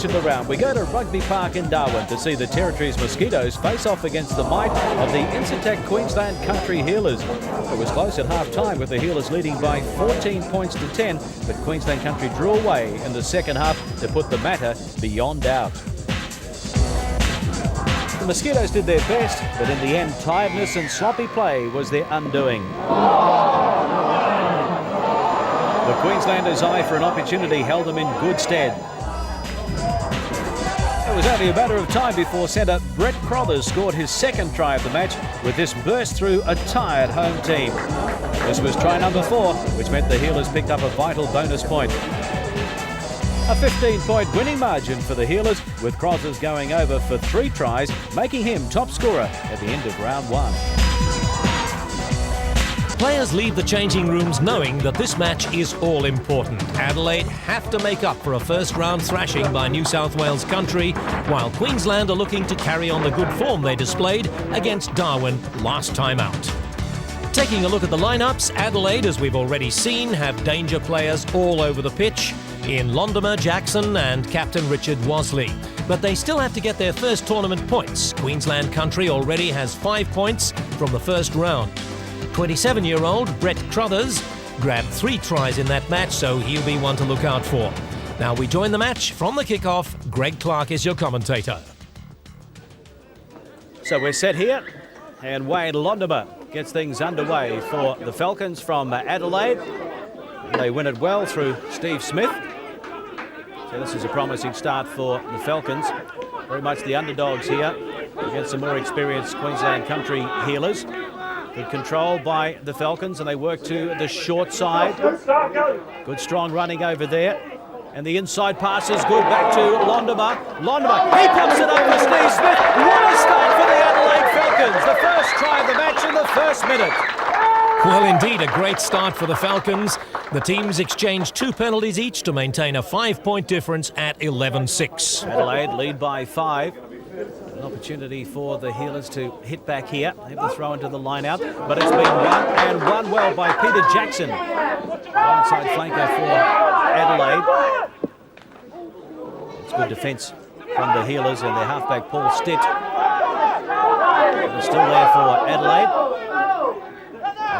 of the round. We go to Rugby Park in Darwin to see the Territory's Mosquitoes face off against the might of the INCITEC Queensland Country Heelers. It was close at half-time with the Heelers leading by 14 points to 10, but Queensland Country drew away in the second half to put the matter beyond doubt. The Mosquitoes did their best, but in the end, tiredness and sloppy play was their undoing. The Queenslanders' eye for an opportunity held them in good stead. It was only a matter of time before centre Brett Crothers scored his second try of the match with this burst through a tired home team. This was try number 4, which meant the Heelers picked up a vital bonus point. A 15-point winning margin for the Heelers, with Crothers going over for 3 tries, making him top scorer at the end of round 1. Players leave the changing rooms knowing that this match is all important. Adelaide have to make up for a first-round thrashing by New South Wales Country, while Queensland are looking to carry on the good form they displayed against Darwin last time out. Taking a look at the lineups, Adelaide, as we've already seen, have danger players all over the pitch in Londimer, Jackson and captain Richard Wasley. But they still have to get their first tournament points. Queensland Country already has 5 points from the first round. 27-year-old Brett Crothers grabbed 3 tries in that match, so he'll be one to look out for. Now we join the match from the kickoff. Greg Clark is your commentator. So we're set here, and Wayne Londimer gets things underway for the Falcons from Adelaide. They win it well through Steve Smith. So this is a promising start for the Falcons. Very much the underdogs here against some more experienced Queensland Country Heelers. Good control by the Falcons, and they work to the short side. Good strong running over there. And the inside pass is good back to Londimer. Londimer, he pops it over to Steve Smith. What a start for the Adelaide Falcons. The first try of the match in the first minute. Well, indeed, a great start for the Falcons. The teams exchanged 2 penalties each to maintain a 5-point difference at 11-6. Adelaide lead by 5. An opportunity for the Heelers to hit back here. They have to throw into the line out, but it's been won and won well by Peter Jackson. Onside flanker for Adelaide. It's good defence from the Heelers and their halfback Paul Stitt. It's still there for Adelaide.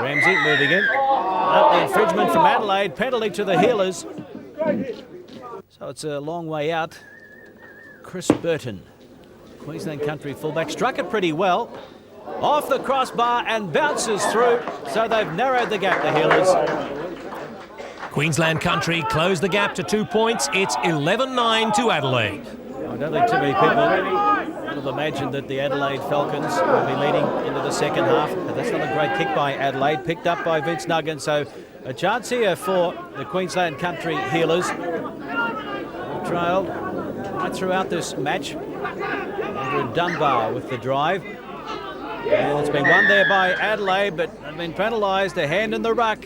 Ramsey moving in. The infringement from Adelaide, penalty to the Heelers. So it's a long way out. Chris Burton, Queensland Country fullback, struck it pretty well. Off the crossbar and bounces through. So they've narrowed the gap, the Heelers. Queensland Country closed the gap to 2 points. It's 11-9 to Adelaide. I don't think too many people would have imagined that the Adelaide Falcons will be leading into the second half. But that's not a great kick by Adelaide, picked up by Vince Nuggan. So a chance here for the Queensland Country Heelers. Trailed right throughout this match. Andrew Dunbar with the drive. And it's been won there by Adelaide, but they've been penalised. A hand in the ruck.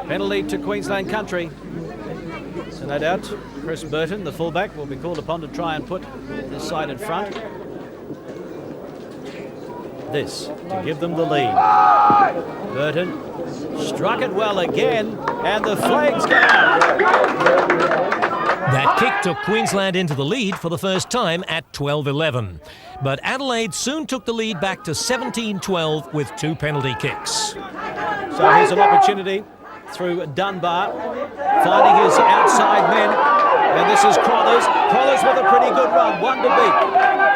Penalty to Queensland Country. So no doubt Chris Burton, the fullback, will be called upon to try and put this side in front. This to give them the lead. Burton struck it well again, and the flags go out. That kick took Queensland into the lead for the first time at 12-11. But Adelaide soon took the lead back to 17-12 with 2 penalty kicks. So here's an opportunity through Dunbar, finding his outside men, and this is Crothers. Crothers with a pretty good run, 1 to beat.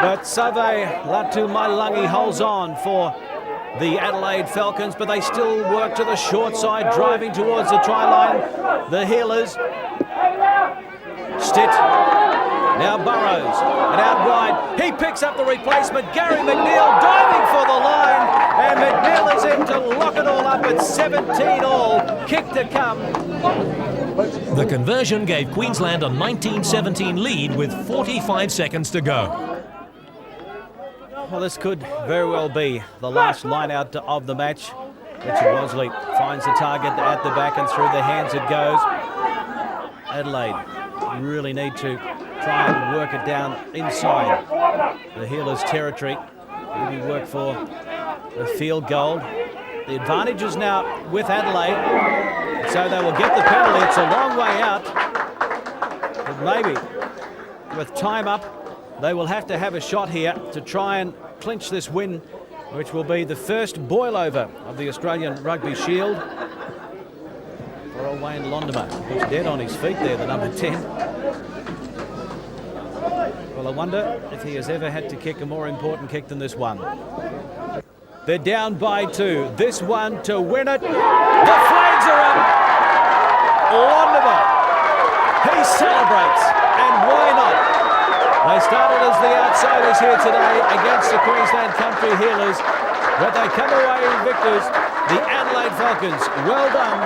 But Save Latu Mailangi holds on for the Adelaide Falcons, but they still work to the short side, driving towards the try line. The Heelers. Stitt, now Burrows, and out wide, he picks up the replacement, Gary McNeil diving for the line, and McNeil is in to lock it all up at 17 all, kick to come. The conversion gave Queensland a 19-17 lead with 45 seconds to go. Well, this could very well be the last line out of the match. Richard Wasley finds the target at the back, and through the hands it goes. Adelaide really need to try and work it down inside the Heelers' territory. Maybe work for a field goal. The advantage is now with Adelaide, so they will get the penalty. It's a long way out, but maybe with time up, they will have to have a shot here to try and clinch this win, which will be the first boil-over of the Australian Rugby Shield. For old Wayne Londimer, who's dead on his feet there, the number 10. Well, I wonder if he has ever had to kick a more important kick than this one. They're down by 2. This one to win it. The flags are up. Londimer. He celebrates, and why not? They started as the outsiders here today against the Queensland Country Heelers, but they come away victors. The Adelaide Falcons, well done.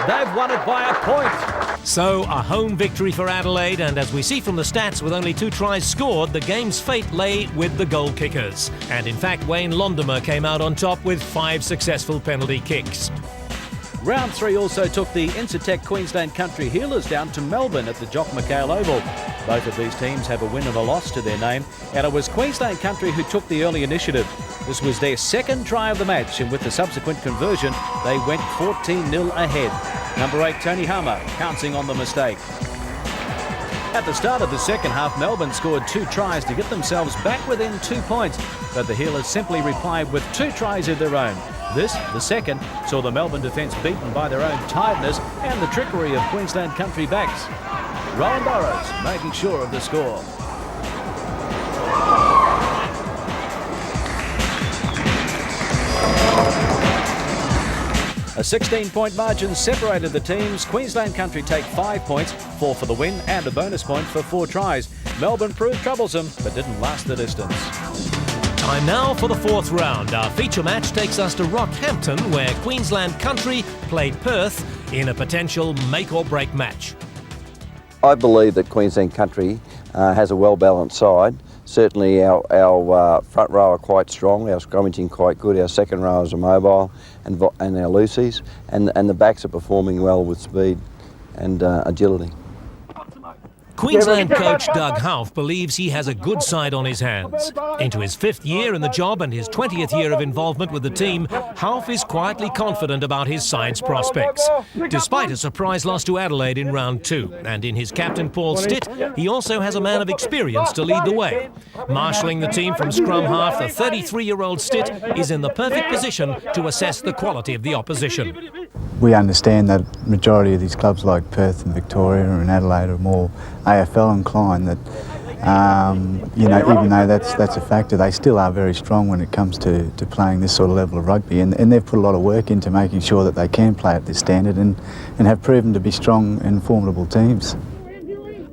They've won it by a point. So, a home victory for Adelaide, and as we see from the stats, with only 2 tries scored, the game's fate lay with the goal kickers. And in fact, Wayne Londimer came out on top with 5 successful penalty kicks. Round 3 also took the INCITEC Queensland Country Heelers down to Melbourne at the Jock McHale Oval. Both of these teams have a win and a loss to their name, and it was Queensland Country who took the early initiative. This was their second try of the match, and with the subsequent conversion, they went 14-0 ahead. Number 8, Tony Hammer, pouncing on the mistake. At the start of the second half, Melbourne scored 2 tries to get themselves back within 2 points, but the Heelers simply replied with 2 tries of their own. This, the second, saw the Melbourne defence beaten by their own tiredness and the trickery of Queensland Country backs. Rowan Burrows making sure of the score. A 16-point margin separated the teams. Queensland Country take 5 points, 4 for the win and a bonus point for 4 tries. Melbourne proved troublesome but didn't last the distance. Time now for the 4th round. Our feature match takes us to Rockhampton, where Queensland Country played Perth in a potential make-or-break match. I believe that Queensland Country has a well-balanced side. Certainly our front row are quite strong, our scrummaging quite good, our second rowers are mobile, and our loosies, and the backs are performing well with speed and agility. Queensland coach Doug HAUFF believes he has a good side on his hands. Into his 5th year in the job and his 20th year of involvement with the team, HAUFF is quietly confident about his side's prospects. Despite a surprise loss to Adelaide in round 2, and in his captain Paul Stitt, he also has a man of experience to lead the way. Marshalling the team from scrum half, the 33-year-old Stitt is in the perfect position to assess the quality of the opposition. We understand that majority of these clubs like Perth and Victoria and Adelaide are more AFL inclined, that you know, even though that's a factor, they still are very strong when it comes to playing this sort of level of rugby, and they've put a lot of work into making sure that they can play at this standard and have proven to be strong and formidable teams.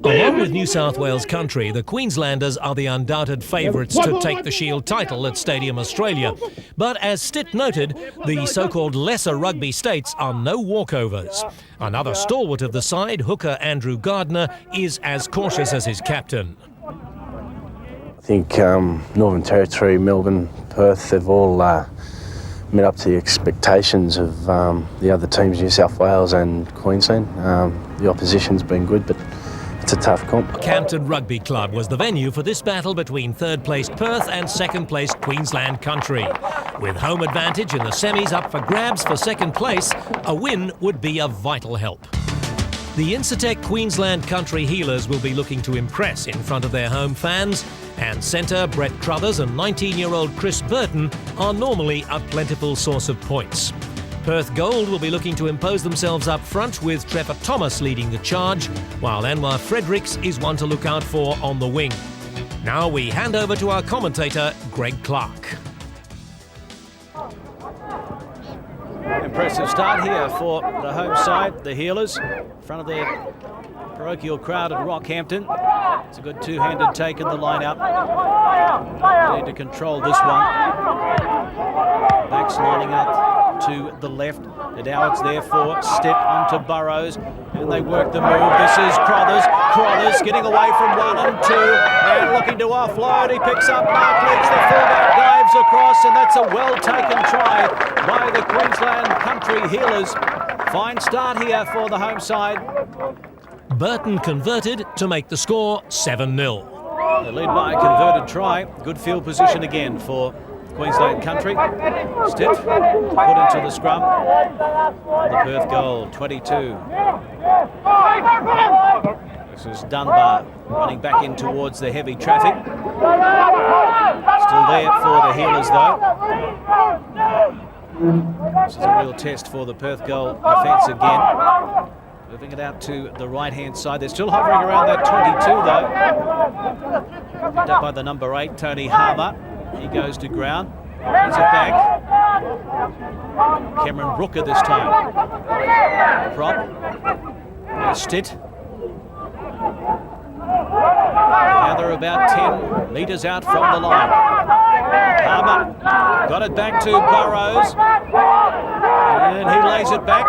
Along with New South Wales Country, the Queenslanders are the undoubted favourites to take the Shield title at Stadium Australia. But as Stitt noted, the so-called lesser rugby states are no walkovers. Another stalwart of the side, hooker Andrew Gardner, is as cautious as his captain. I think Northern Territory, Melbourne, Perth, they've all met up to the expectations of the other teams, New South Wales and Queensland. The opposition's been good, but it's a tough comp. Campton Rugby Club was the venue for this battle between third-placed Perth and second-placed Queensland Country. With home advantage in the semis up for grabs for second place, a win would be a vital help. The INCITEC Queensland Country Heelers will be looking to impress in front of their home fans, and centre Brett Crothers and 19-year-old Chris Burton are normally a plentiful source of points. Perth Gold will be looking to impose themselves up front, with Trevor Thomas leading the charge, while Anwar Fredericks is one to look out for on the wing. Now we hand over to our commentator, Greg Clark. Impressive start here for the home side, the Heelers, in front of their parochial crowd at Rockhampton. It's a good two-handed take in the line-out. They need to control this one. Backs lining up to the left. Now it's there for Stitt onto Burrows, and they work the move. This is Crothers. Crothers getting away from 1 and 2 and looking to offload. He picks up Mark Leeds, the fullback dives across, and that's a well-taken try by the Queensland Country Heelers. Fine start here for the home side. Burton converted to make the score 7-0. They lead by a converted try. Good field position again for Queensland Country. Stitt put into the scrum. The Perth goal, 22. This is Dunbar running back in towards the heavy traffic. Still there for the Heelers though. This is a real test for the Perth goal defence again. Moving it out to the right-hand side. They're still hovering around that 22 though. Picked up by the number 8, Tony Harmer. He goes to ground. Brings it back. Cameron Brooker this time. Prop. Stitt. Now they're about 10 metres out from the line. Harmer got it back to Burrows. And he lays it back.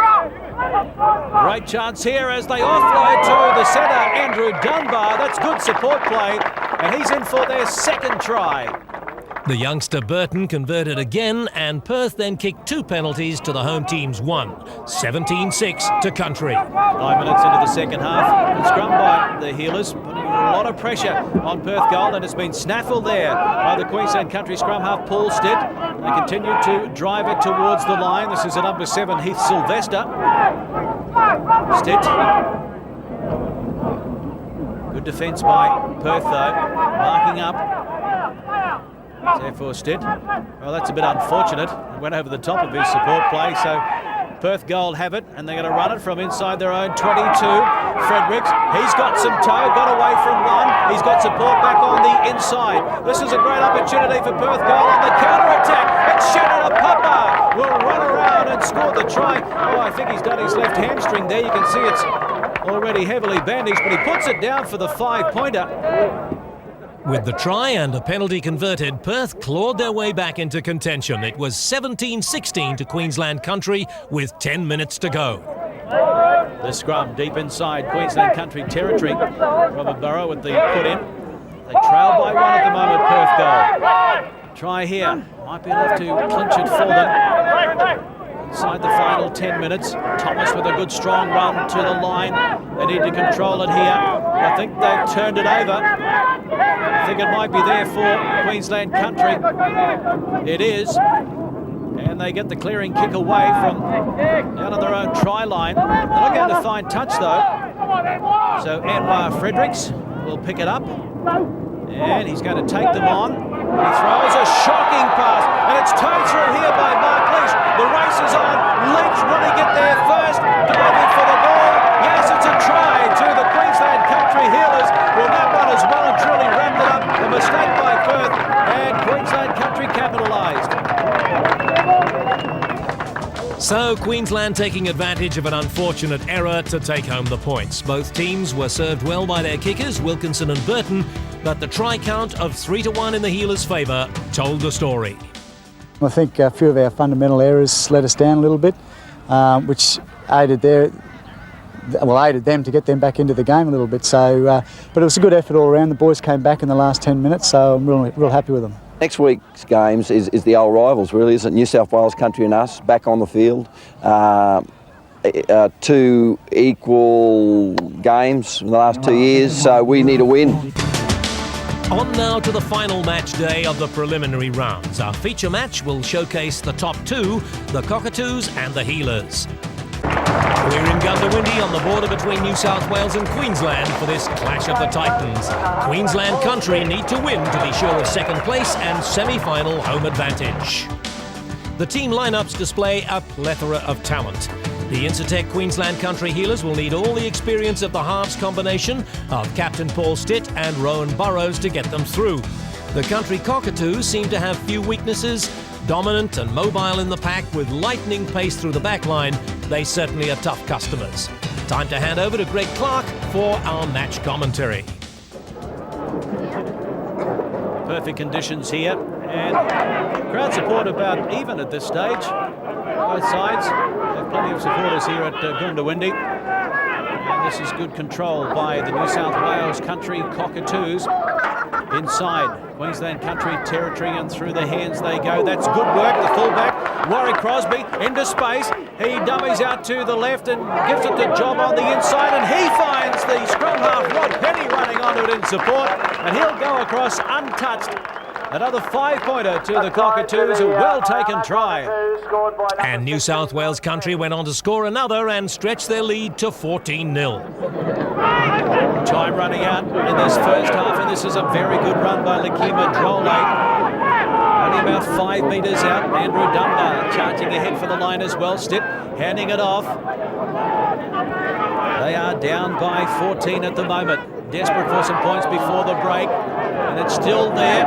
Great chance here as they offload to the centre, Andrew Dunbar. That's good support play, and he's in for their second try. The youngster Burton converted again, and Perth then kicked 2 penalties to the home team's 1. 17-6 to Country. 9 minutes into the second half. Good scrum by the Heelers, putting a lot of pressure on Perth goal, and it's been snaffled there by the Queensland Country scrum half, Paul Stitt. They continue to drive it towards the line. This is a number 7, Heath Sylvester. Stitt. Good defence by Perth though, marking up. Therefore Stitt. Well, that's a bit unfortunate. It went over the top of his support play, so Perth Gold have it, and they're going to run it from inside their own 22. Fredericks, he's got some toe, got away from one. He's got support back on the inside. This is a great opportunity for Perth Gold on the counter-attack. And Shannon Papa will run around and score the try. Oh, I think he's done his left hamstring there. You can see it's already heavily bandaged, but he puts it down for the 5-pointer. With the try and a penalty converted, Perth clawed their way back into contention. It was 17-16 to Queensland Country with 10 minutes to go. The scrum deep inside Queensland Country territory. Robert Burrow with the put in. They trail by 1 at the moment, Perth goal. Try here. Might be enough to clinch it for them. Inside the final 10 minutes. Thomas with a good strong run to the line. They need to control it here. I think they've turned it over. I think it might be there for Queensland Country. It is. And they get the clearing kick away from down on their own try line. They're not going to find touch though. So Anwar Fredericks will pick it up. And he's going to take them on. He throws a shocking pass. And it's towed through here by Mark Lynch. The race is on. Lynch, will he get there first? Diving for the ball. Yes, it's a try to the Queensland Country Heelers. Well, that one has well and truly wrapped it up. A mistake by Perth, and Queensland Country capitalised. So Queensland taking advantage of an unfortunate error to take home the points. Both teams were served well by their kickers, Wilkinson and Burton, but the try count of 3-1 in the Heelers' favour told the story. I think a few of our fundamental errors let us down a little bit, which aided them to get them back into the game a little bit. So, but it was a good effort all around. The boys came back in the last 10 minutes, so I'm real happy with them. Next week's games is the old rivals, really, isn't it? New South Wales Country and us back on the field. 2 equal games in the last 2 years, so we need a win. On now to the final match day of the preliminary rounds. Our feature match will showcase the top 2, the Cockatoos and the Heelers. We're in Gundawindi on the border between New South Wales and Queensland for this clash of the Titans. Queensland Country need to win to be sure of second place and semi-final home advantage. The team lineups display a plethora of talent. The INCITEC Queensland Country Heelers will need all the experience of the halves combination of Captain Paul Stitt and Rowan Burrows to get them through. The Country Cockatoos seem to have few weaknesses. Dominant and mobile in the pack with lightning pace through the back line, they certainly are tough customers. Time to hand over to Greg Clark for our match commentary. Perfect conditions here, and crowd support about even at this stage. Both sides have plenty of supporters here at Gundawindi. And this is good control by the New South Wales Country Cockatoos. Inside Queensland Country territory and through the hands they go. That's good work. The fullback, Warwick Crosby, into space. He dummies out to the left and gives it to Job on the inside, and he finds the scrum half Rod Penny running onto it in support, and he'll go across untouched. Another 5-pointer to the Cockatoos, a well-taken try. And New South Wales Country went on to score another and stretch their lead to 14-0. Time running out in this first half, and this is a very good run by Lakima Drole. Only about 5 metres out. Andrew Dunbar charging ahead for the line as well. Stitt handing it off. They are down by 14 at the moment. Desperate for some points before the break. And it's still there.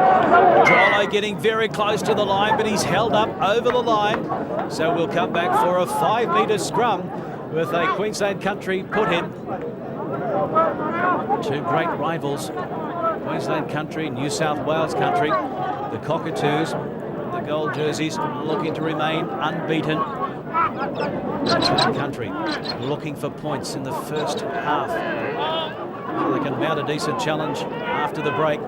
Drole getting very close to the line, but he's held up over the line. So we'll come back for a 5-metre scrum with a Queensland Country put in. Two great rivals. Queensland Country, New South Wales Country. The Cockatoos, the gold jerseys, looking to remain unbeaten. Queensland Country looking for points in the first half. They can mount a decent challenge after the break.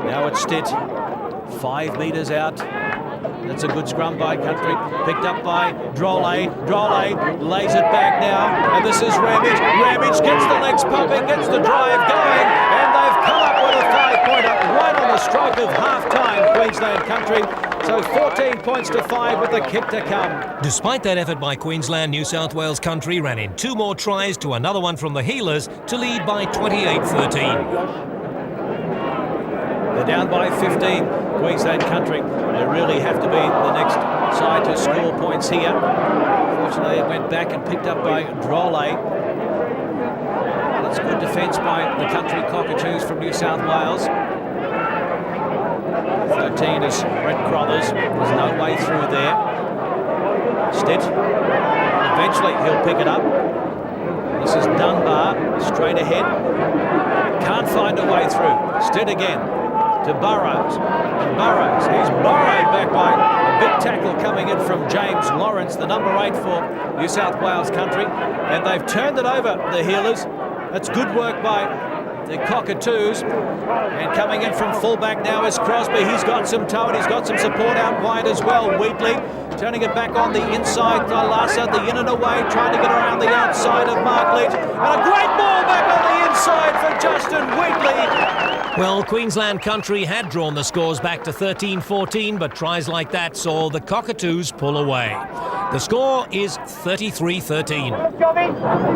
Now it's Stitt, 5 metres out. That's a good scrum by Country. Picked up by Drole. Drole lays it back now. And this is Ramage. Ramage gets the legs pumping, gets the drive going. And they've come up with a 5-pointer right on the stroke of half-time, Queensland Country. So 14 points to 5 with the kick to come. Despite that effort by Queensland, New South Wales Country ran in 2 more tries to another one from the Heelers to lead by 28-13. They're down by 15, Queensland Country. They really have to be the next side to score points here. Fortunately, it went back and picked up by Drole. That's good defence by the Country Cockatoos from New South Wales. 13 is Brett Crothers. There's no way through there. Stitt. Eventually, he'll pick it up. This is Dunbar, straight ahead. Can't find a way through. Stitt again. To Burrows. And Burrows, he's borrowed back by a big tackle coming in from James Lawrence, the number 8 for New South Wales Country. And they've turned it over, the Heelers. That's good work by the Cockatoos. And coming in from fullback now is Crosby. He's got some toe and he's got some support out wide as well. Wheatley turning it back on the inside. Lassa, the in and away, trying to get around the outside of Mark Leach. And a great ball back on the inside for Justin Wheatley. Well, Queensland Country had drawn the scores back to 13-14, but tries like that saw the Cockatoos pull away. The score is 33-13.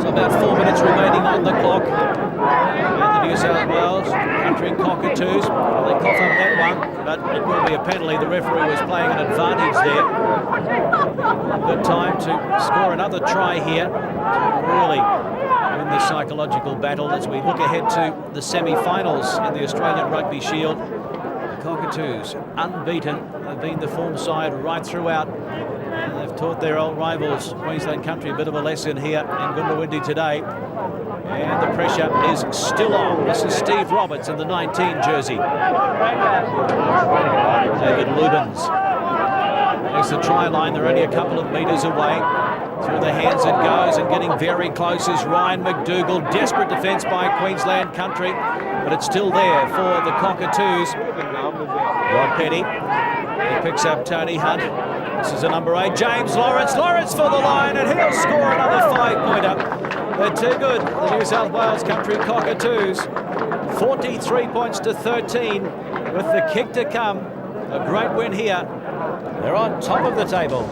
So about 4 minutes remaining on the clock. And the New South Wales Country Cockatoos, well, they cough up that one, but it will be a penalty. The referee was playing an advantage there. Good time to score another try here to really win this psychological battle as we look ahead to the semi-finals in the Australian Rugby Shield. The Cockatoos, unbeaten. They've been the form side right throughout. And they've taught their old rivals, Queensland Country, a bit of a lesson here in Goondiwindi today. And the pressure is still on. This is Steve Roberts in the 19 jersey. David Lubens. There's the try line. They're only a couple of metres away. Through the hands it goes, and getting very close is Ryan McDougall. Desperate defence by Queensland Country, but it's still there for the Cockatoos. Rod Petty, he picks up Tony Hunt. This is a number 8, James Lawrence. Lawrence for the line, and he'll score another 5-pointer. They're too good, the New South Wales Country Cockatoos. 43 points to 13 with the kick to come. A great win here. They're on top of the table.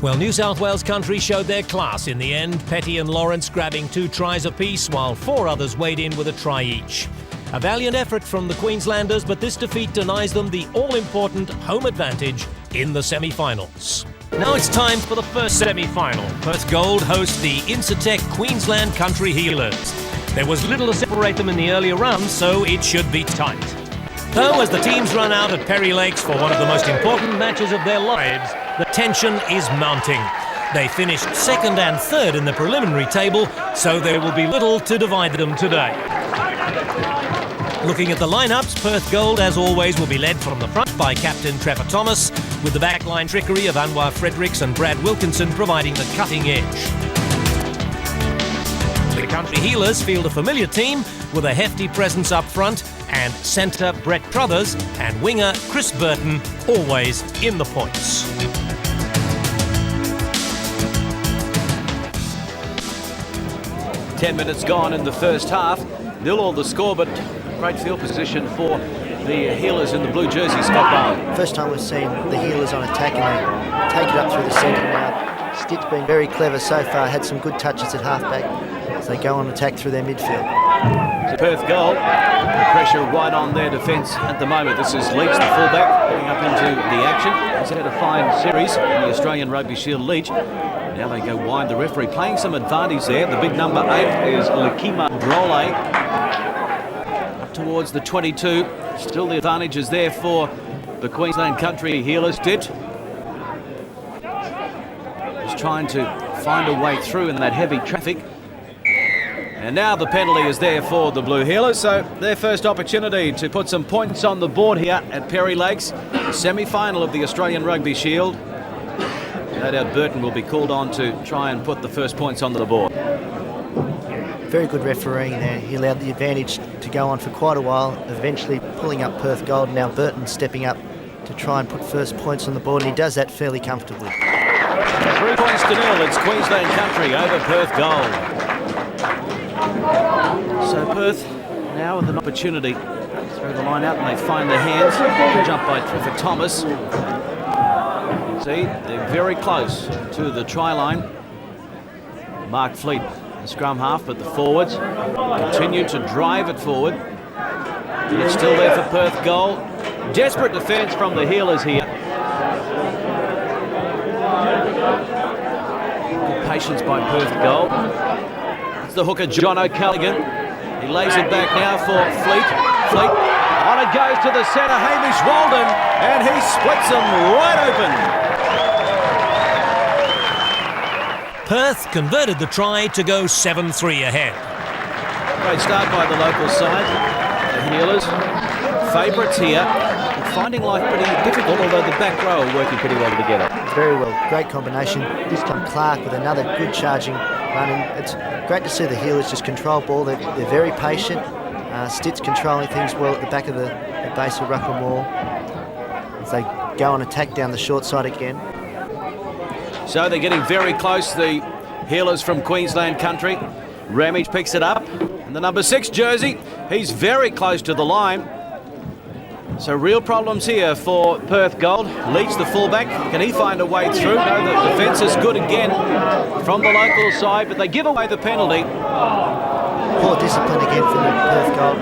Well, New South Wales Country showed their class in the end, Petty and Lawrence grabbing 2 tries apiece, while 4 others weighed in with a try each. A valiant effort from the Queenslanders, but this defeat denies them the all-important home advantage in the semi-finals. Now it's time for the first semi-final. Perth Gold host the INCITEC Queensland Country Heelers. There was little to separate them in the earlier rounds, so it should be tight. Though, as the teams run out at Perry Lakes for one of the most important matches of their lives, the tension is mounting. They finished 2nd and 3rd in the preliminary table, so there will be little to divide them today. Looking at the lineups, Perth Gold, as always, will be led from the front by Captain Trevor Thomas, with the backline trickery of Anwar Fredericks and Brad Wilkinson providing the cutting edge. The Country Heelers field a familiar team with a hefty presence up front, and centre Brett Crothers and winger Chris Burton always in the points. "10 minutes gone in the first half. 0-0 the score, but great field position for the Heelers in the blue jersey, Scott Bowen? First time we've seen the Heelers on attack, and they take it up through the centre now. Stitt's been very clever so far, had some good touches at halfback as they go on attack through their midfield. It's a Perth goal. The pressure right on their defence at the moment. This is Leach, the fullback, getting up into the action. He's had a fine series in the Australian Rugby Shield, Leach. Now they go wide. The referee playing some advantage there. The big number 8 is Lakima Drole. Up towards the 22. Still the advantage is there for the Queensland Country Heelers. Did just trying to find a way through in that heavy traffic. And now the penalty is there for the Blue Heelers, so their first opportunity to put some points on the board here at Perry Lakes, the semi-final of the Australian Rugby Shield. No doubt Burton will be called on to try and put the first points onto the board. Very good refereeing there. He allowed the advantage to go on for quite a while, eventually pulling up Perth Gold. Now Burton stepping up to try and put first points on the board, and he does that fairly comfortably. 3 points to 0. It's Queensland Country over Perth Gold. So Perth now with an opportunity through the line out, and they find their hands. Good jump by Trevor Thomas. See, they're very close to the try line. Mark Fleet, the scrum half, but the forwards continue to drive it forward. And it's still there for Perth Gold. Desperate defence from the Heelers here. Good patience by Perth Gold. It's the hooker, John O'Callaghan. He lays it back now for Fleet. Fleet, on it goes to the centre, Hamish Walden, and he splits them right open. Perth converted the try to go 7-3 ahead. Great start by the local side. The Heelers, favourites here, finding life pretty difficult, although the back row are working pretty well together. Very well, great combination. This time Clark with another good charging run. And it's great to see the Heelers just control ball. They're very patient. Stitt's controlling things well at the back of the base of Ruckman Wall as they go on attack down the short side again. So they're getting very close, the Heelers from Queensland Country. Ramage picks it up, and the number 6 jersey, he's very close to the line. So real problems here for Perth Gold. Leach, the fullback, can he find a way through? No, the defence is good again from the local side, but they give away the penalty. Poor discipline again from the Perth Gold.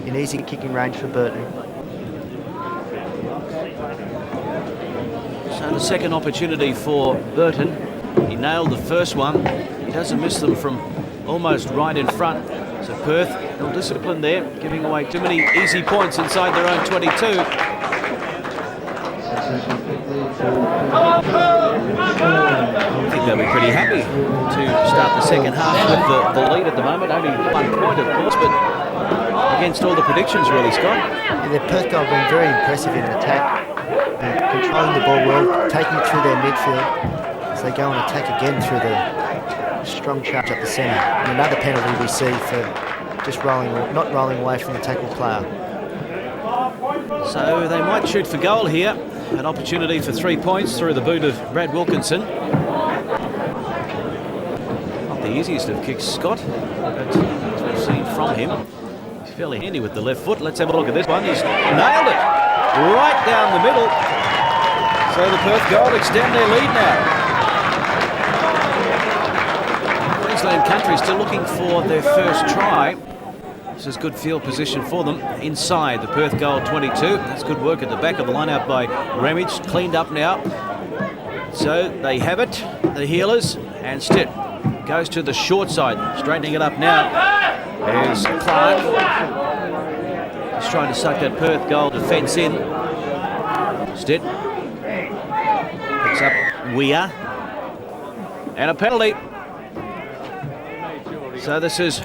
In easy kicking range for Burton. So the second opportunity for Burton. He nailed the first one. He doesn't miss them from almost right in front. So Perth, no discipline there, giving away too many easy points inside their own 22. I think they'll be pretty happy to start the second half with the lead at the moment. Only 1 point, of course, but against all the predictions, really, Scott. Yeah, the Perth Gold been very impressive in attack. Controlling the ball well, taking it through their midfield as they go on attack again through the strong charge up the centre. And another penalty we see for just not rolling away from the tackle player. So they might shoot for goal here. An opportunity for 3 points through the boot of Brad Wilkinson. Not the easiest of kicks, Scott, but as we've seen from him, he's fairly handy with the left foot. Let's have a look at this one. He's nailed it right down the middle. So the Perth Gold extend their lead now. Queensland Country still looking for their first try. This is good field position for them inside the Perth Gold 22. That's good work at the back of the line out by Ramage. Cleaned up now. So they have it, the Heelers, and Stitt goes to the short side, straightening it up now. There's Clark. He's trying to suck that Perth Gold defence in. Stitt picks up Weir. And a penalty. So this is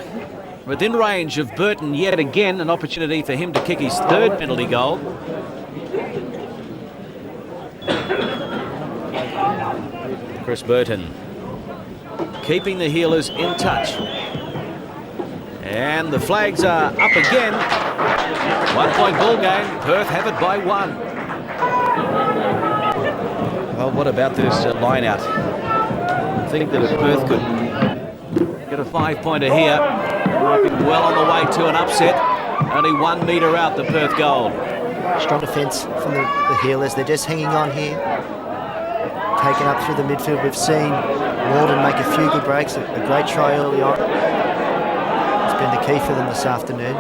within range of Burton yet again, an opportunity for him to kick his third penalty goal. Chris Burton keeping the Heelers in touch. And the flags are up again. 1 point ball game. Perth have it by 1. Well, what about this line out? I think that if Perth could get a 5-pointer here, might be well on the way to an upset. Only 1 metre out, the Perth Gold. Strong defence from the Heelers. They're just hanging on here. Taken up through the midfield. We've seen Walden make a few good breaks. A great try early on. It's been the key for them this afternoon.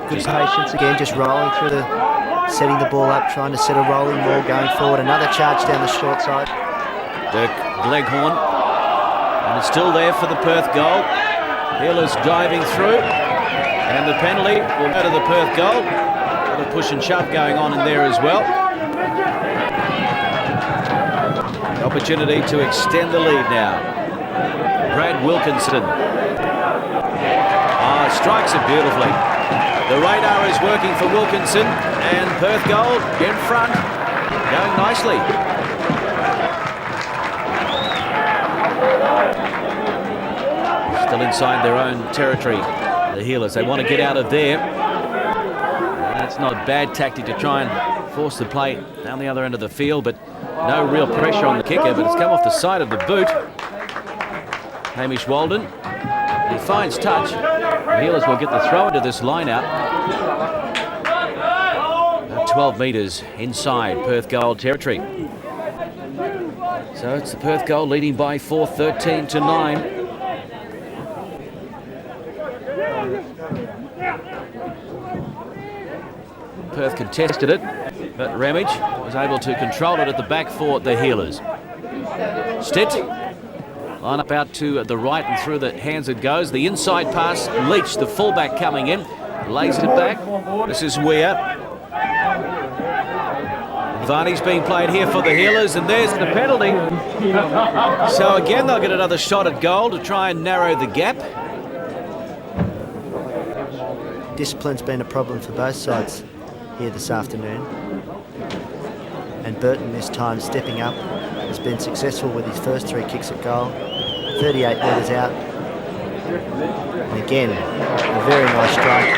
Good patience again, just rolling through setting the ball up, trying to set a rolling ball going forward. Another charge down the short side. Dirk Leghorn. And it's still there for the Perth Gold. Heelers diving through. And the penalty will go to the Perth Gold. A little push and shove going on in there as well. The opportunity to extend the lead now. Brad Wilkinson. Strikes it beautifully. The radar is working for Wilkinson, and Perth Gold in front, going nicely. Still inside their own territory, the Heelers. They want to get out of there. That's not a bad tactic to try and force the play down the other end of the field, but no real pressure on the kicker, but it's come off the side of the boot. Hamish Walden. He finds touch. The Heelers will get the throw into this line out. About 12 metres inside Perth Gold territory. So it's the Perth Gold leading by 4, 13-9. Perth contested it, but Ramage was able to control it at the back for the Heelers. Stitt. Line up out to the right and through the hands it goes. The inside pass, Leach, the fullback coming in, lays it back. This is Weir. Varney's being played here for the Heelers, and there's the penalty. So again, they'll get another shot at goal to try and narrow the gap. Discipline's been a problem for both sides here this afternoon. And Burton this time stepping up has been successful with his first 3 kicks at goal. 38 metres out. And again, a very nice strike.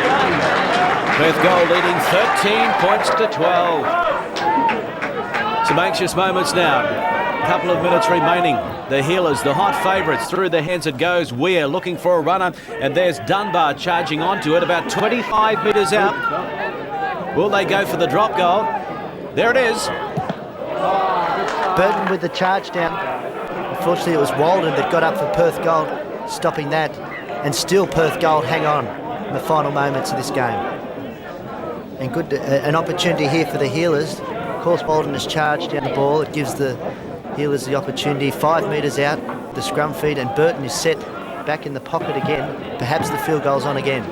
Perth Gold leading 13 points to 12. Some anxious moments now. A couple of minutes remaining. The Heelers, the hot favourites, through the hands it goes. Weir looking for a runner, and there's Dunbar charging onto it about 25 metres out. Will they go for the drop goal? There it is. Burton with the charge down. Unfortunately, it was Walden that got up for Perth Gold, stopping that. And still Perth Gold hang on in the final moments of this game. And good an opportunity here for the Heelers. Of course, Walden has charged down the ball. It gives the Heelers the opportunity. 5 metres out, the scrum feed, and Burton is set back in the pocket again. Perhaps the field goal's on again.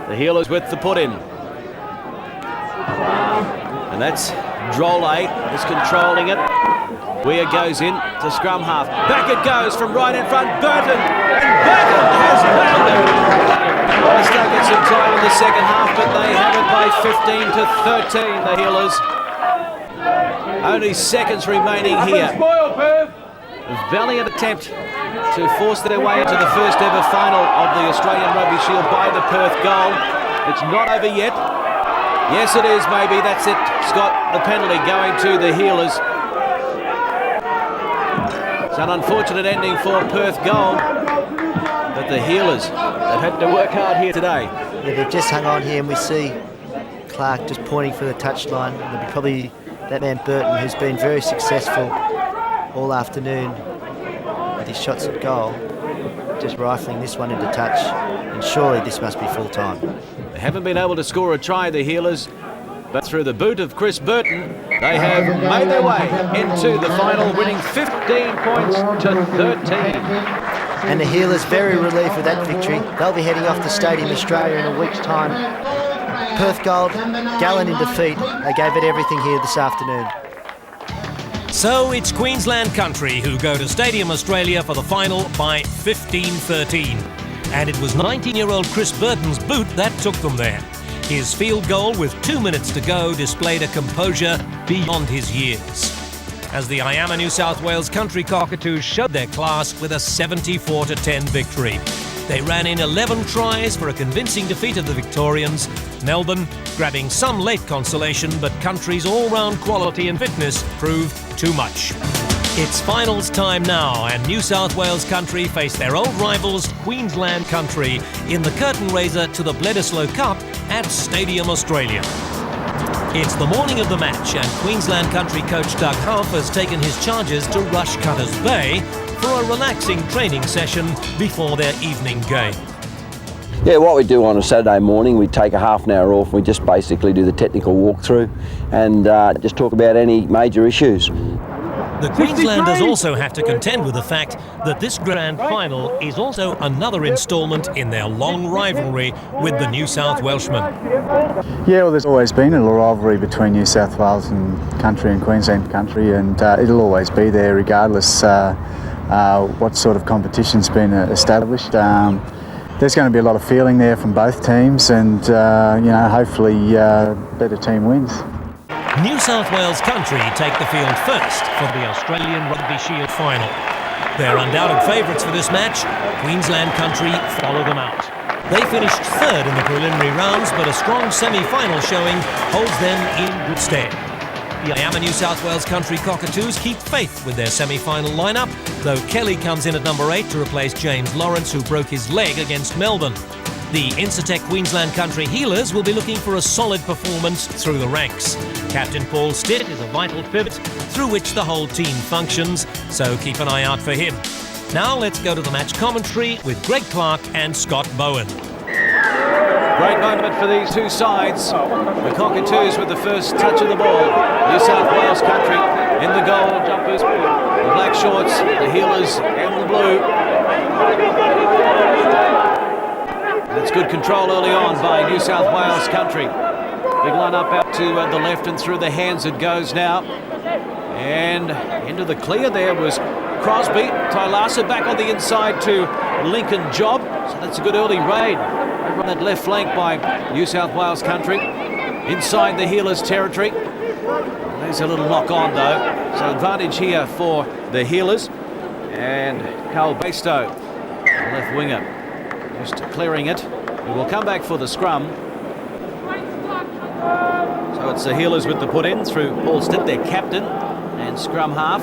The Heelers with the put-in. And that's Drolley is controlling it. Weir goes in to scrum half. Back it goes from right in front. Burton! And Burton has found it! They still get some time in the second half, but they have it by 15-13, the Heelers. Only seconds remaining here. A valiant attempt to force their way into the first ever final of the Australian Rugby Shield by the Perth Gold. It's not over yet. Yes, it is, maybe. That's it, Scott. The penalty going to the Heelers. It's an unfortunate ending for Perth Gold. But the Heelers, they've had to work hard here today. Yeah, they've just hung on here, and we see Clark just pointing for the touchline. It'll be probably that man Burton, who's been very successful all afternoon with his shots at goal, just rifling this one into touch. And surely this must be full time. They haven't been able to score a try, the Heelers, but through the boot of Chris Burton, they have made their way into the final, winning 15 points to 13. And the Heelers very relieved with that victory. They'll be heading off to Stadium Australia in a week's time. Perth Gold, gallant in defeat. They gave it everything here this afternoon. So it's Queensland Country who go to Stadium Australia for the final by 15-13. And it was 19-year-old Chris Burton's boot that took them there. His field goal with 2 minutes to go displayed a composure beyond his years, as the IAMA New South Wales Country Cockatoos showed their class with a 74-10 victory. They ran in 11 tries for a convincing defeat of the Victorians, Melbourne grabbing some late consolation, but Country's all-round quality and fitness proved too much. It's finals time now, and New South Wales Country face their old rivals Queensland Country in the curtain raiser to the Bledisloe Cup at Stadium Australia. It's the morning of the match, and Queensland Country coach Doug HAUFF has taken his charges to Rush Cutters Bay for a relaxing training session before their evening game. Yeah, what we do on a Saturday morning, we take a half an hour off and we just basically do the technical walkthrough and just talk about any major issues. The Queenslanders also have to contend with the fact that this grand final is also another instalment in their long rivalry with the New South Welshmen. Yeah, well, there's always been a rivalry between New South Wales and Country and Queensland Country, and it'll always be there regardless what sort of competition's been established. There's going to be a lot of feeling there from both teams, and hopefully better team wins. New South Wales Country take the field first for the Australian Rugby Shield final. They're undoubted favourites for this match. Queensland Country follow them out. They finished third in the preliminary rounds, but a strong semi-final showing holds them in good stead. The New South Wales Country Cockatoos keep faith with their semi-final lineup, though Kelly comes in at number 8 to replace James Lawrence, who broke his leg against Melbourne. The INCITEC Queensland Country Heelers will be looking for a solid performance through the ranks. Captain Paul Stitt is a vital pivot through which the whole team functions, so keep an eye out for him. Now let's go to the match commentary with Greg Clark and Scott Bowen. Great moment for these two sides. The Cockatoos with the first touch of the ball. New South Wales Country in the goal jumpers, the black shorts, the Heelers and the blue. That's good control early on by New South Wales Country. Big line up out to the left and through the hands it goes now. And into the clear there was Crosby. Tylasa back on the inside to Lincoln Job. So that's a good early raid over on that left flank by New South Wales Country. Inside the Heelers territory. There's a little knock on though. So advantage here for the Heelers. And Carl Bastow, left winger, just clearing it. We will come back for the scrum. So it's the Heelers with the put in through Paul Stitt, their captain, and scrum half.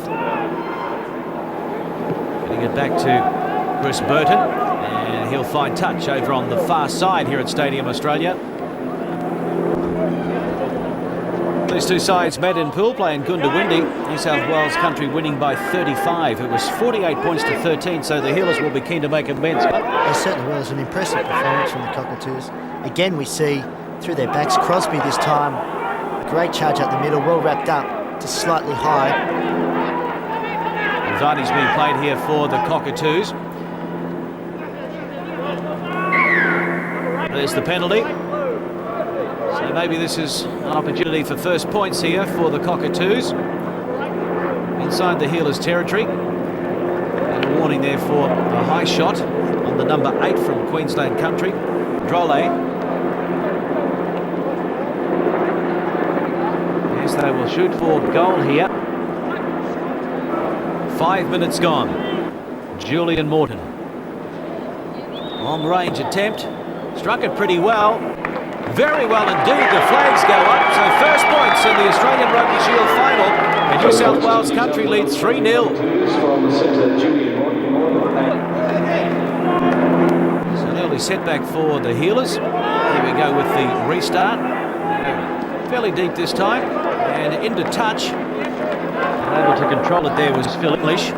Getting it back to Chris Burton, and he'll find touch over on the far side here at Stadium Australia. These two sides met in pool play in Goondiwindi. New South Wales Country winning by 35. It was 48 points to 13, so the Heelers will be keen to make amends. They certainly will. It's an impressive performance from the Cockatoos. Again, we see through their backs, Crosby this time, a great charge up the middle, well wrapped up, just slightly high. Advantage being played here for the Cockatoos. There's the penalty. So maybe this is an opportunity for first points here for the Cockatoos. Inside the Heelers territory. And a warning there for a high shot on the number 8 from Queensland Country, Drole. Yes, they will shoot for goal here. 5 minutes gone. Julian Morton. Long range attempt. Struck it pretty well. Very well indeed. The flags go up. So first points in the Australian Rugby Shield final. And New South Wales Country leads 3-0. So an early setback for the Heelers. Here we go with the restart. Fairly deep this time. And into touch. Able to control it there was Phil English.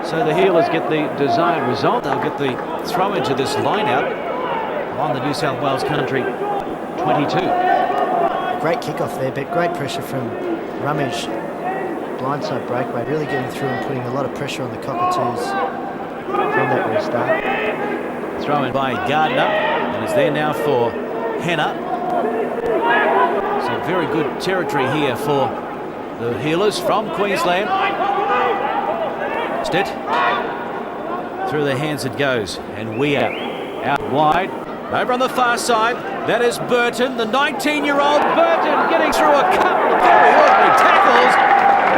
So the Heelers get the desired result. They'll get the throw into this line-out on the New South Wales Country 22. Great kickoff there, but great pressure from Rummage. Blindside breakaway, really getting through and putting a lot of pressure on the Cockatoos from that restart. Throw in by Gardner, and it's there now for Henner. So very good territory here for the Heelers from Queensland. Stitt. Through their hands it goes, and we out wide. Over on the far side, that is Burton, the 19-year-old Burton, getting through a couple of very ordinary tackles.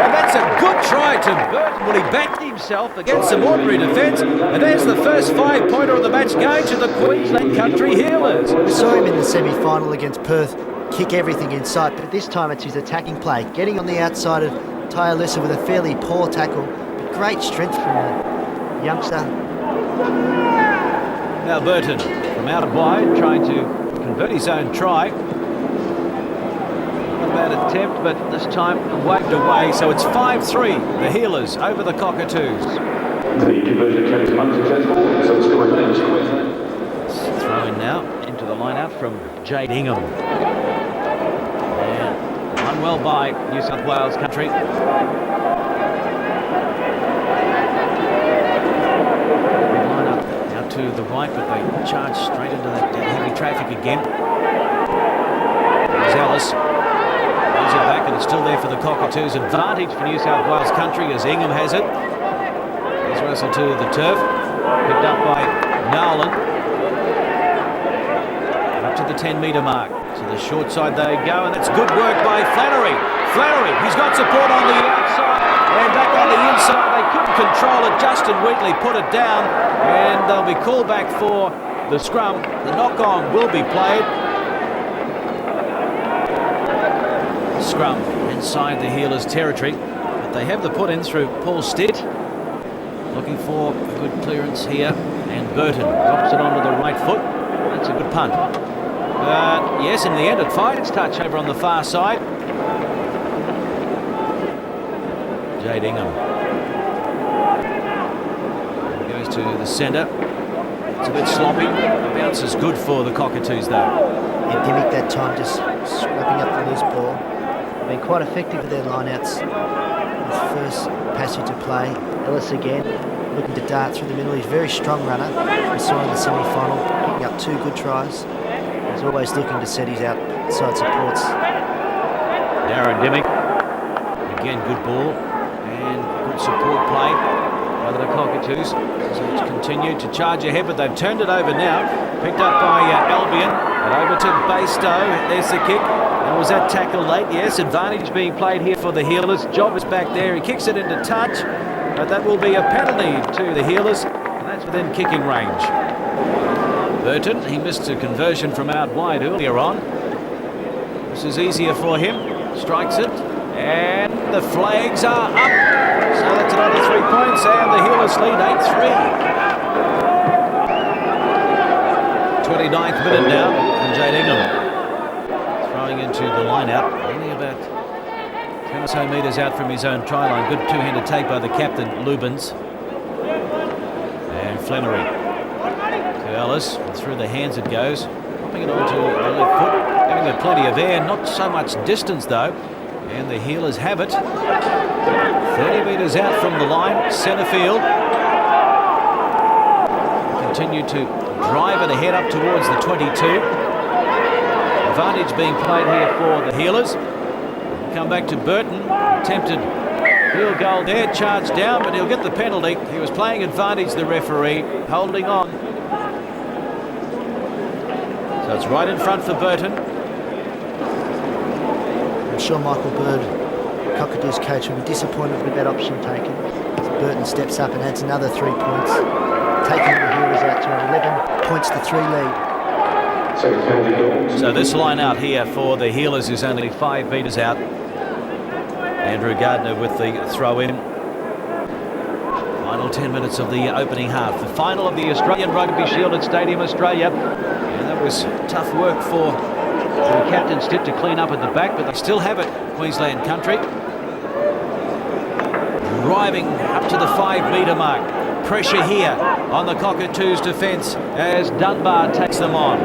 And that's a good try to Burton. Well, he backed himself against some ordinary defence. And there's the first 5-pointer of the match going to the Queensland Country Heelers. We saw him in the semi-final against Perth kick everything inside, but this time it's his attacking play, getting on the outside of Tyalissa with a fairly poor tackle, but great strength from a youngster. Now Burton from out and wide, trying to convert his own try. Not a bad attempt, but this time waved away. So it's 5-3, the Heelers over the Cockatoos. The conversion attempt is unsuccessful, so it's Queensland. Throw in now into the line-out from Jade Ingham. And done well by New South Wales Country. Line-up now to the right, but they charge straight into that heavy traffic again. There's Ellis. Moves it back, and it's still there for the Cockatoos. Advantage for New South Wales Country as Ingham has it. He's wrestled to the turf. Picked up by Nolan. Up to the 10-metre mark. To the short side they go, and that's good work by Flannery. Flannery, he's got support on the outside, and back on the inside. They couldn't control it. Justin Wheatley put it down, and they'll be called back for the scrum. The knock-on will be played. Scrum inside the Heelers' territory, but they have the put-in through Paul Stitt. Looking for a good clearance here, and Burton drops it onto the right foot. That's a good punt. Yes, in the end it finds touch over on the far side. Jade Ingham goes to the centre. It's a bit sloppy. The bounce is good for the Cockatoos though. And Dimmick that time just scrapping up the loose ball. Been quite effective with their lineouts. His first passage to play. Ellis again, looking to dart through the middle. He's a very strong runner. We saw in the semi-final, picking up 2 good tries. He's always looking to set his outside supports. Darren Dimmick, again good ball and good support play by the Cockatoos. So it's continued to charge ahead, but they've turned it over now. Picked up by Albion, and over to Bastow. There's the kick. And was that tackle late? Yes, advantage being played here for the Heelers. Job is back there. He kicks it into touch, but that will be a penalty to the Heelers, and that's within kicking range. Burton, he missed a conversion from out wide earlier on. This is easier for him. Strikes it, and the flags are up. So that's another 3 points, and the Heelers lead 8-3. 29th minute now, and Jade Ingham throwing into the line-out. Only about 10 or so metres out from his own try line. Good two-handed take by the captain, Lubens. And Flannery to Ellis, and through the hands it goes, popping it onto the left foot, giving it plenty of air, not so much distance though, and the Heelers have it. 30 metres out from the line, centre field. Continue to drive it ahead up towards the 22. Advantage being played here for the Heelers. Come back to Burton, attempted field goal there, charged down, but he'll get the penalty. He was playing advantage, the referee, holding on. So it's right in front for Burton. I'm sure Michael Bird, Cockatoos coach, will be disappointed with that option taken. As Burton steps up and adds another 3 points, taking the Heelers out to an 11 points to 3 lead. So this line out here for the Heelers is only 5 metres out. Andrew Gardner with the throw in. Final 10 minutes of the opening half. The final of the Australian Rugby Shield at Stadium Australia. And that was tough work for the captain's Stitt to clean up at the back, but they still have it, Queensland Country. Driving up to the 5 metre mark. Pressure here on the Cockatoos defence as Dunbar takes them on.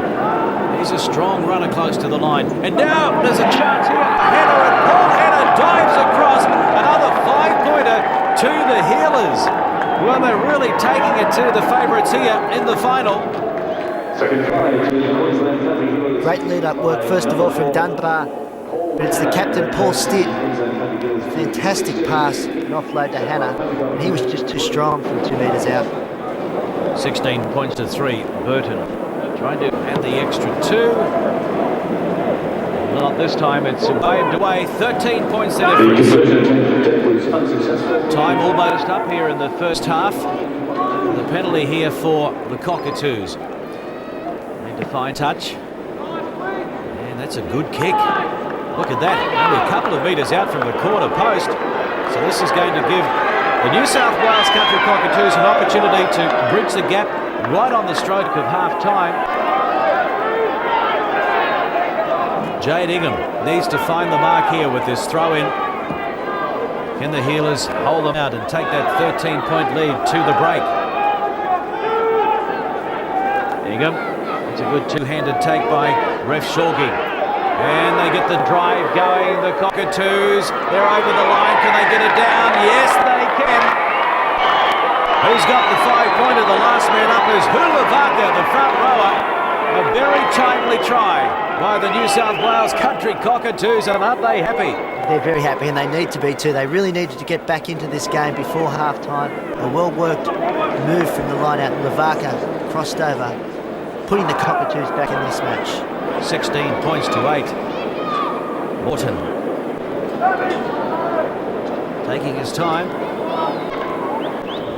He's a strong runner close to the line. And now there's a chance here. Hanna, and Paul Hanna dives across. Another 5-pointer to the Heelers. Well, they're really taking it to the favourites here in the final. Great lead-up work, first of all, from Dunbar. But it's the captain, Paul Stitt. Fantastic pass, an offload to Hanna. And he was just too strong from 2 metres out. 16 points to 3. Burton trying to add the extra 2. Not this time, it's waved away. 13 points to difference. Time almost up here in the first half. The penalty here for the Cockatoos. Need to find touch. And that's a good kick. Look at that. Only a couple of metres out from the corner post. So this is going to give the New South Wales Country Cockatoos an opportunity to bridge the gap right on the stroke of half-time. Jade Ingham needs to find the mark here with this throw-in. Can the Heelers hold them out and take that 13-point lead to the break? Ingham, it's a good two-handed take by Ref Shorgy. And they get the drive going, the Cockatoos. They're over the line. Can they get it down? Yes, they can. Who's got the 5-pointer? The last man up is HEWLETT, the front rower. A very timely try by the New South Wales Country Cockatoos, and aren't they happy? They're very happy, and they need to be too. They really needed to get back into this game before half-time. A well-worked move from the line out. Lavaca crossed over, putting the Cockatoos back in this match. 16 points to 8. Morton taking his time.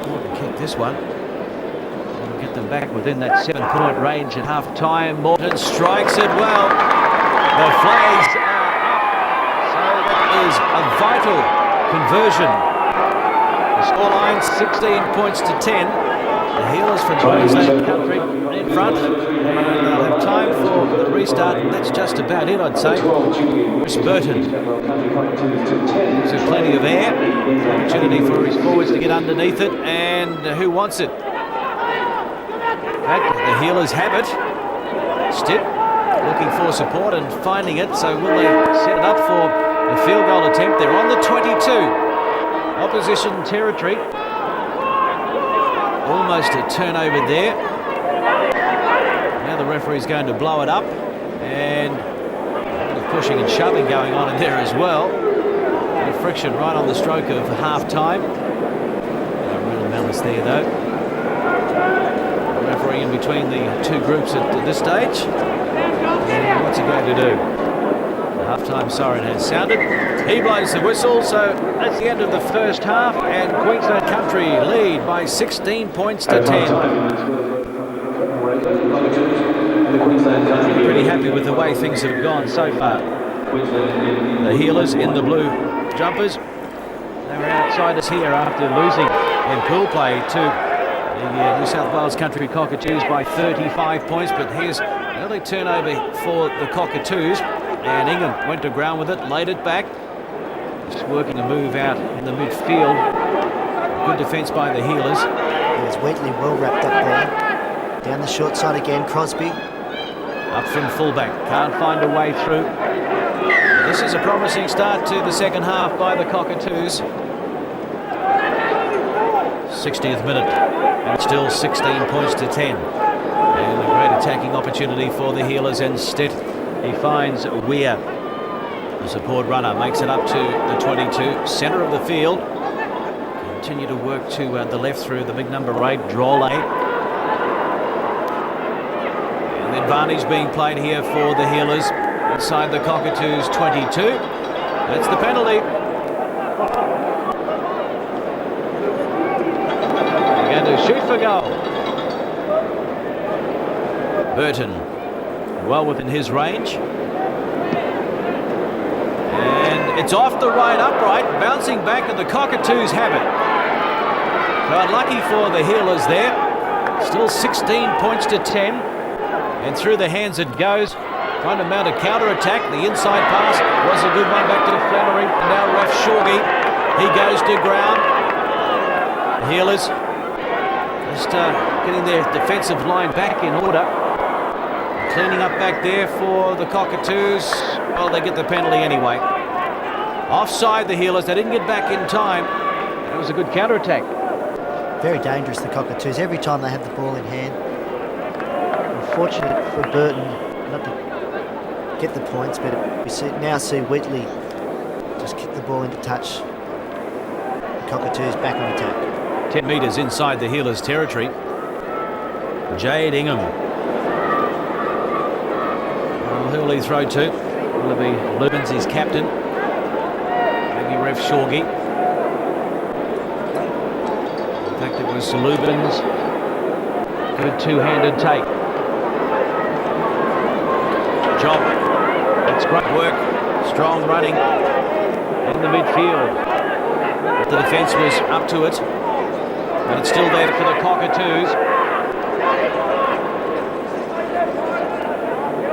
Morton kicked this one. We'll get them back within that 7-point range at half-time. Morton strikes it well. The flags are up. So that is a vital conversion. The scoreline 16 points to 10. The Heelers from Queensland Country in front. And they'll have time for the restart. And that's just about it, I'd say. Chris Burton. So plenty of air. Opportunity for his forwards to get underneath it. And who wants it? The Heelers have it. Stitt looking for support and finding it. So will they set it up for a field goal attempt? They're on the 22. Opposition territory. Almost a turnover there. Now the referee's going to blow it up. And a bit of pushing and shoving going on in there as well. A bit of friction right on the stroke of half-time. No real malice there though. Referee in between the two groups at this stage. And what's he going to do? The half-time siren has sounded. He blows the whistle, so that's the end of the first half, and Queensland Country lead by 16 points to 10. Pretty happy with the way things have gone so far. The Heelers in the blue jumpers. They were outsiders here after losing in pool play to the New South Wales Country Cockatoos by 35 points, but here's an early turnover for the Cockatoos, and Ingham went to ground with it, laid it back, just working a move out in the midfield. Good defence by the Heelers. There's Wheatley well wrapped up there. Down the short side again, Crosby. Up from fullback, can't find a way through. This is a promising start to the second half by the Cockatoos. 60th minute, and still 16 points to 10. And a great attacking opportunity for the Heelers, and Stitt, he finds Weir. The support runner makes it up to the 22, centre of the field. Continue to work to the left through the big number 8, Drawley. And the advantage being played here for the Heelers inside the Cockatoos 22. That's the penalty. To shoot for goal. Burton, well within his range. And it's off the right upright, bouncing back, and the Cockatoos have it. So unlucky for the Heelers there. Still 16 points to 10. And through the hands it goes. Trying to mount a counter-attack. The inside pass was a good one back to Flannery. And now Ref Shorgy. He goes to ground. The Heelers just getting their defensive line back in order. Cleaning up back there for the Cockatoos. Well, they get the penalty anyway. Offside the Heelers. They didn't get back in time. It was a good counter-attack. Very dangerous, the Cockatoos, every time they have the ball in hand. Unfortunate for Burton not to get the points, but we now see Wheatley just kick the ball into touch. The Cockatoos back on attack. 10 metres inside the Heelers' territory. Jade Ingham. Well, who will he throw to? Will it be Lubins, his captain? Maybe Ref Shorgy. In fact, it was Lubins. Good two-handed take. Job. That's great work. Strong running in the midfield. The defence was up to it, but it's still there for the Cockatoos.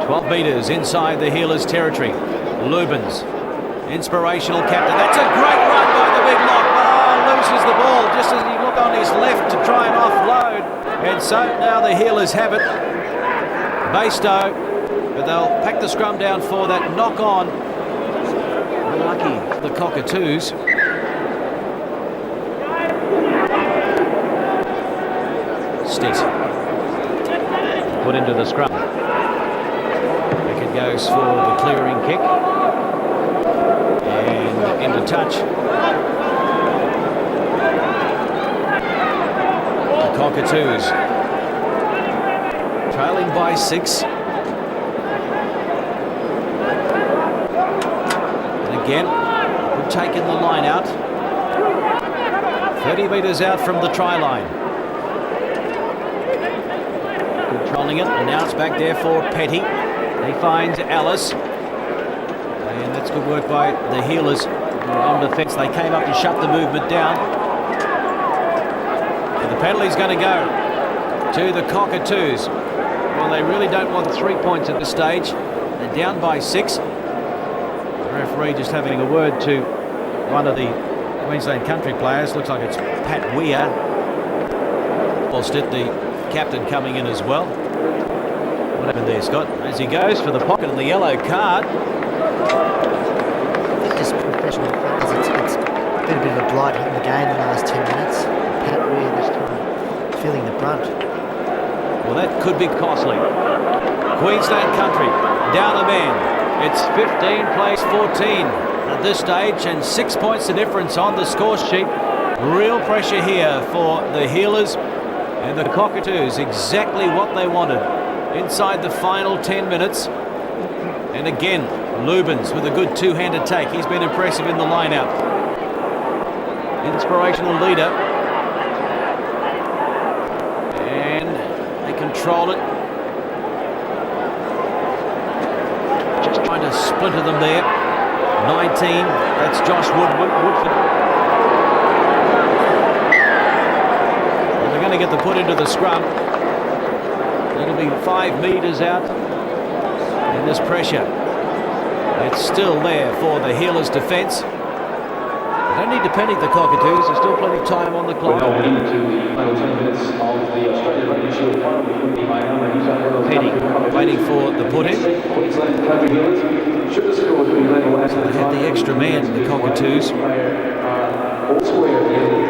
12 metres inside the Heelers' territory. Lubins, inspirational captain. That's a great run by the big lock. Oh, loses the ball just as he looked on his left to try and offload. And so now the Heelers have it. Bastow, but they'll pack the scrum down for that knock on. Unlucky for the Cockatoos. Stitt put into the scrum. Pickett goes for the clearing kick and into touch. The Cockatoos trailing by 6. And again, we've taken the line out. 30 metres out from the try line. Controlling it, and now it's back there for Petty. He finds Ellis. And that's good work by the Heelers on defence. They came up and shut the movement down. And the penalty's going to go to the Cockatoos. Well, they really don't want 3 points at this stage. They're down by 6. The referee just having a word to one of the Queensland Country players. Looks like it's Pat Weir. Stitt, the captain, coming in as well. What happened there, Scott? As he goes for the pocket and the yellow card. I think just professional players, it's been a bit of a blight in the game in the last 10 minutes. Pat Weir this time feeling the brunt. Well, that could be costly. Queensland Country down a man. It's 15 plays 14 at this stage, and 6 points the difference on the score sheet. Real pressure here for the Heelers and the Cockatoos. Exactly what they wanted inside the final 10 minutes. And again, Lubins with a good two-handed take. He's been impressive in the line-out. Inspirational leader. Control it. Just trying to splinter them there. 19. That's Josh Woodford. Well, they're going to get the put into the scrum. It'll be 5 metres out. And this pressure. It's still there for the Heelers' defence. They don't need to panic, the Cockatoos. There's still plenty of time on the clock. We're now into the final 10 minutes of the Australian Rugby Shield final between the INCITEC and New South Wales Penny Country Cockatoos. waiting for the put-in. Queensland Country Heelers. Should the score be level at They had the extra man, the Cockatoos. All square at the end of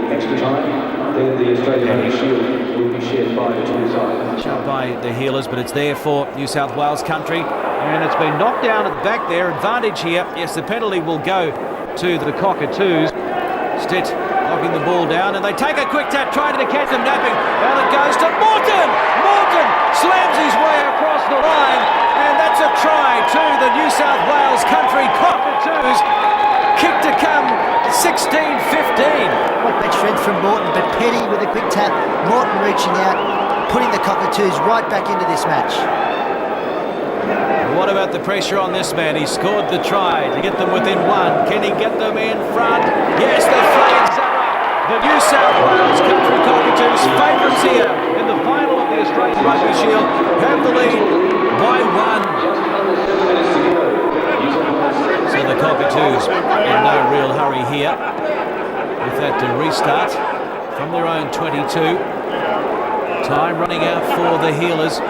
the extra time, then the Australian Rugby Shield will be shared by the two sides. Shot by the Heelers, but it's there for New South Wales Country. And it's been knocked down at the back there. Advantage here. Yes, the penalty will go to the Cockatoos. Stitt knocking the ball down, and they take a quick tap, trying to catch them napping. Down it goes to Morton. Morton slams his way across the line, and that's a try to the New South Wales Country Cockatoos. Kick to come, 16-15. What great strength from Morton, but Petty with a quick tap. Morton reaching out, putting the Cockatoos right back into this match. What about the pressure on this man? He scored the try to get them within 1. Can he get them in front? Yes, the flags are up. The New South Wales Country Cockatoos, favourites here in the final of the Australian Rugby Shield, have the lead by 1. So the Cockatoos in no real hurry here with that to restart from their own 22. Time running out for the Heelers.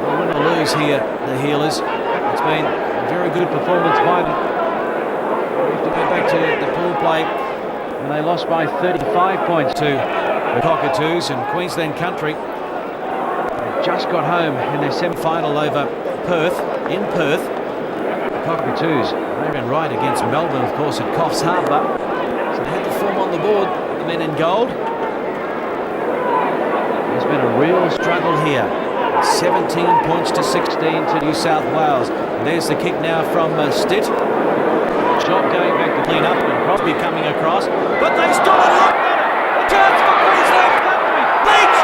Win or lose here, the Heelers. It's been a very good performance by them. We have to go back to the pool play, and they lost by 35 points to the Cockatoos, and Queensland Country just got home in their semi-final over Perth, in Perth. The Cockatoos, they ran right against Melbourne, of course, at Coffs Harbour. So they had the form on the board, the men in gold. There's been a real struggle here. 17 points to 16 to New South Wales. And there's the kick now from Stitt. Shot going back to clean up, and Crosby coming across. But they still have looked at it. A chance for Queensland Country. Leach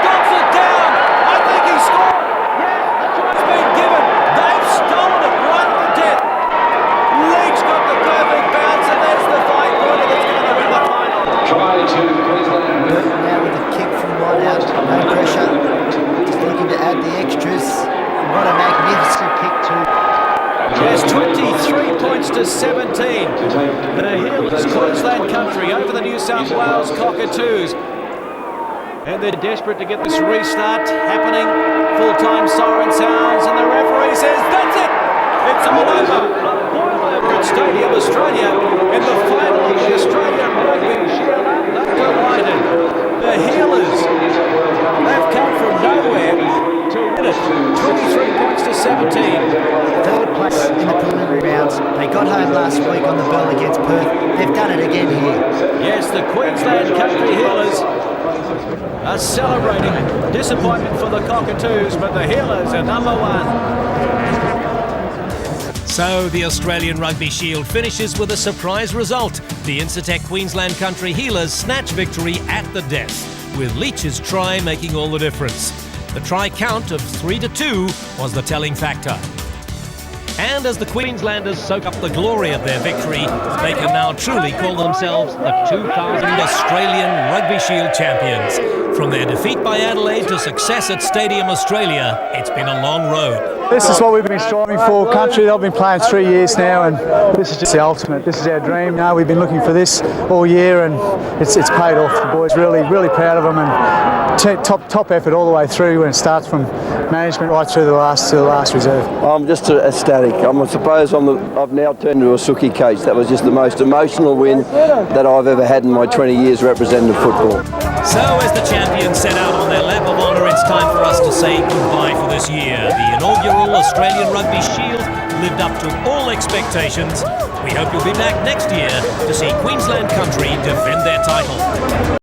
knocks it down. I think he scored. Yes, the choice being given. They've stolen it right to death. Leach got the perfect bounce, and there's the fight Country over the New South Wales Cockatoos. And they're desperate to get this restart happening. Full-time siren sounds, and the referee says, that's it! It's all over. A boil over at Stadium Australia in the final of the Australian Rugby Shield. Delighted. The Heelers, they've come from nowhere to win it. 23 points to 17. Third place in the preliminary rounds. They got home last week on the bell against Perth. They've done it again here. Yes, the Queensland Country Heelers are celebrating. Disappointment for the Cockatoos, but the Heelers are number one. So the Australian Rugby Shield finishes with a surprise result. The INCITEC Queensland Country Heelers snatch victory at the death, with Leach's try making all the difference. The try count of 3-2 was the telling factor. And as the Queenslanders soak up the glory of their victory, they can now truly call themselves the 2000 Australian Rugby Shield champions. From their defeat by Adelaide to success at Stadium Australia, it's been a long road. This is what we've been striving for, country. They've been playing 3 years now, and this is just the ultimate. This is our dream. Now we've been looking for this all year, and it's paid off. The boys really proud of them, and top effort all the way through. And it starts from management right through to the last reserve. I'm just ecstatic. I suppose I've now turned into a Suki coach. That was just the most emotional win that I've ever had in my 20 years representing football. So as the champions set out on their lap of honour, it's time for us to say goodbye for this year. The inaugural Australian Rugby Shield lived up to all expectations. We hope you'll be back next year to see Queensland Country defend their title.